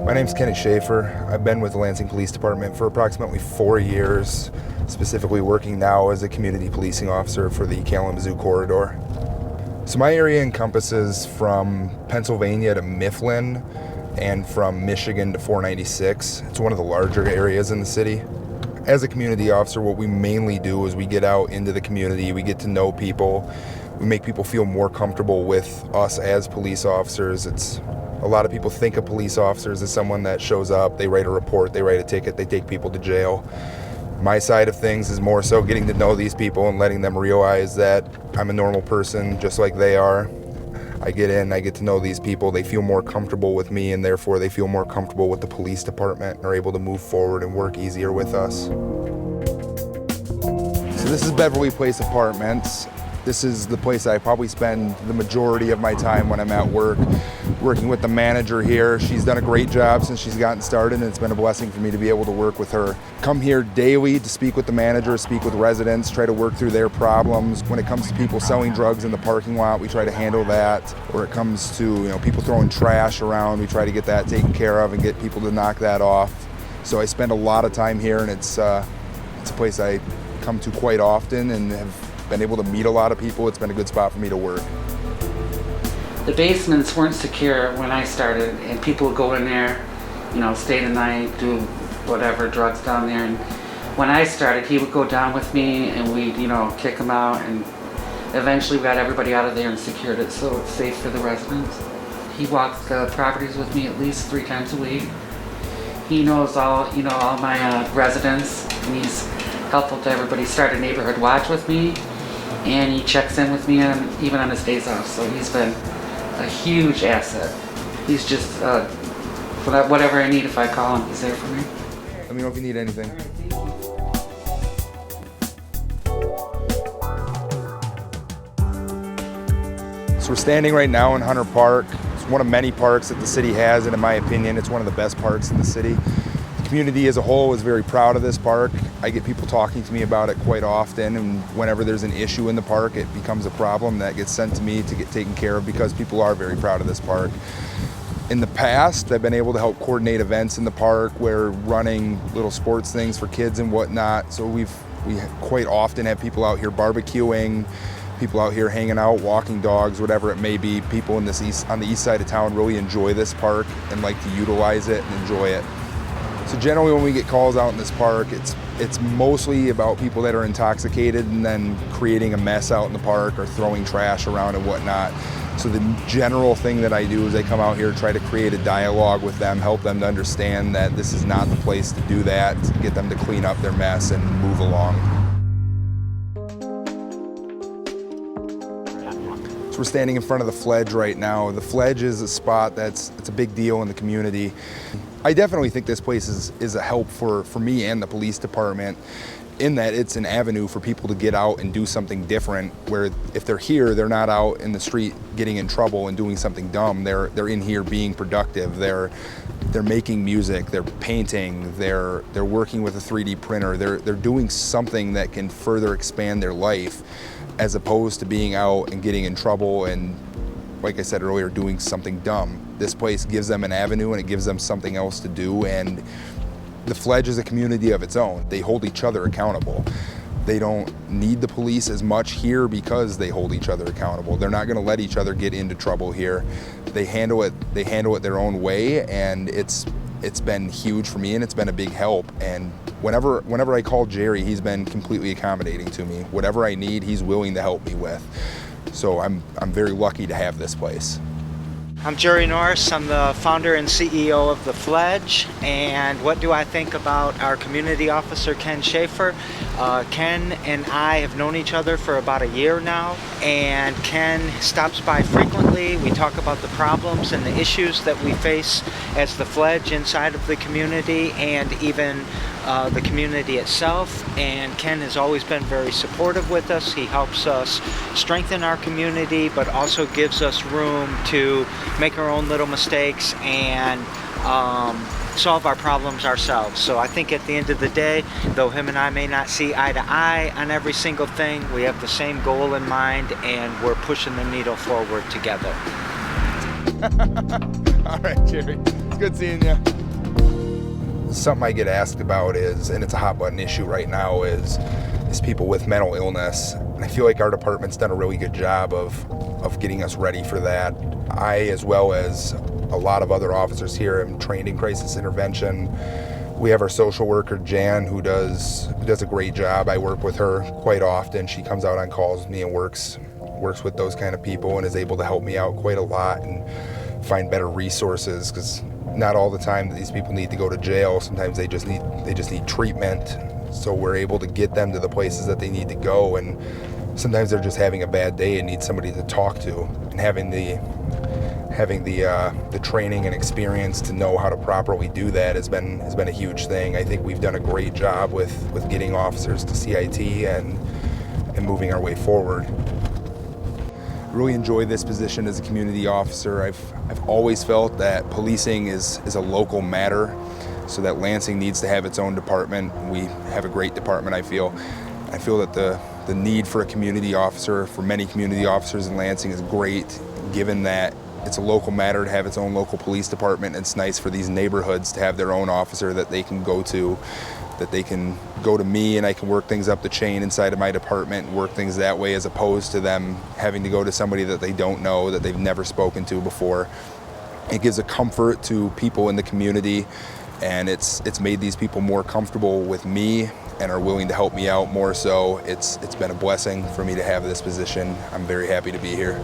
My name's Kenneth Schafer. I've been with the Lansing Police Department for approximately 4 years, specifically working now as a community policing officer for the Kalamazoo corridor. So my area encompasses from Pennsylvania to Mifflin and from Michigan to 496. It's one of the larger areas in the city. As a community officer, what we mainly do is we get out into the community, we get to know people, we make people feel more comfortable with us as police officers. A lot of people think of police officers as someone that shows up, they write a report, they write a ticket, they take people to jail. My side of things is more so getting to know these people and letting them realize that I'm a normal person just like they are. I get in, I get to know these people, they feel more comfortable with me, and therefore they feel more comfortable with the police department and are able to move forward and work easier with us. So this is Beverly Place Apartments. This is the place I probably spend the majority of my time when I'm at work, working with the manager here. She's done a great job since she's gotten started, and it's been a blessing for me to be able to work with her. Come here daily to speak with the manager, speak with residents, try to work through their problems. When it comes to people selling drugs in the parking lot, we try to handle that. Or it comes to people throwing trash around, we try to get that taken care of and get people to knock that off. So I spend a lot of time here, and it's a place I come to quite often and have been able to meet a lot of people. It's been a good spot for me to work. The basements weren't secure when I started, and people would go in there, stay the night, do whatever, drugs down there. And when I started, he would go down with me and we'd, kick him out, and eventually we got everybody out of there and secured it so it's safe for the residents. He walks the properties with me at least 3 times a week. He knows all my residents, and he's helpful to everybody. He started a neighborhood watch with me, and he checks in with me even on his days off, so he's been a huge asset. He's just, whatever I need, if I call him, he's there for me. Let me know if you need anything. So we're standing right now in Hunter Park. It's one of many parks that the city has, and in my opinion, it's one of the best parks in the city. The community as a whole is very proud of this park. I get people talking to me about it quite often, and whenever there's an issue in the park, it becomes a problem that gets sent to me to get taken care of because people are very proud of this park. In the past, I've been able to help coordinate events in the park. We're running little sports things for kids and whatnot, so we quite often have people out here barbecuing, people out here hanging out, walking dogs, whatever it may be. People on the east side of town really enjoy this park and like to utilize it and enjoy it. So generally when we get calls out in this park, it's mostly about people that are intoxicated and then creating a mess out in the park or throwing trash around and whatnot. So the general thing that I do is I come out here, try to create a dialogue with them, help them to understand that this is not the place to do that, get them to clean up their mess and move along. So we're standing in front of the Fledge right now. The Fledge is a spot it's a big deal in the community. I definitely think this place is a help for me and the police department, in that it's an avenue for people to get out and do something different, where if they're here, they're not out in the street getting in trouble and doing something dumb. They're in here being productive. They're making music, they're painting, they're working with a 3D printer. They're doing something that can further expand their life, as opposed to being out and getting in trouble and, like I said earlier, doing something dumb. This place gives them an avenue and it gives them something else to do, and the Fledge is a community of its own. They hold each other accountable. They don't need the police as much here because they hold each other accountable. They're not gonna let each other get into trouble here. They handle it their own way, and it's been huge for me, and it's been a big help. And whenever I call Jerry, he's been completely accommodating to me. Whatever I need, he's willing to help me with. So I'm very lucky to have this place. I'm Jerry Norris. I'm the founder and CEO of the Fledge. And what do I think about our community officer, Ken Schafer? Ken and I have known each other for about a year now, and Ken stops by frequently. We talk about the problems and the issues that we face as the Fledge inside of the community, and even the community itself. And Ken has always been very supportive with us. He helps us strengthen our community, but also gives us room to make our own little mistakes and solve our problems ourselves. So I think at the end of the day, though him and I may not see eye to eye on every single thing, we have the same goal in mind, and we're pushing the needle forward together. All right, Jerry. It's good seeing you. Something I get asked about is, and it's a hot button issue right now, is people with mental illness. And I feel like our department's done a really good job of getting us ready for that. I, as well as a lot of other officers here, am trained in crisis intervention. We have our social worker, Jan, who does a great job. I work with her quite often. She comes out on calls with me and works with those kind of people and is able to help me out quite a lot and find better resources, because not all the time that these people need to go to jail. Sometimes they just need treatment. So we're able to get them to the places that they need to go, and sometimes they're just having a bad day and need somebody to talk to. And having the training and experience to know how to properly do that has been a huge thing. I think we've done a great job with getting officers to CIT and moving our way forward. I really enjoy this position as a community officer. I've always felt that policing is a local matter, so that Lansing needs to have its own department. We have a great department, I feel. I feel that the need for a community officer, for many community officers in Lansing, is great, given that it's a local matter to have its own local police department. It's nice for these neighborhoods to have their own officer that they can go to, that they can go to me and I can work things up the chain inside of my department and work things that way, as opposed to them having to go to somebody that they don't know, that they've never spoken to before. It gives a comfort to people in the community, and it's made these people more comfortable with me and are willing to help me out more so. It's been a blessing for me to have this position. I'm very happy to be here.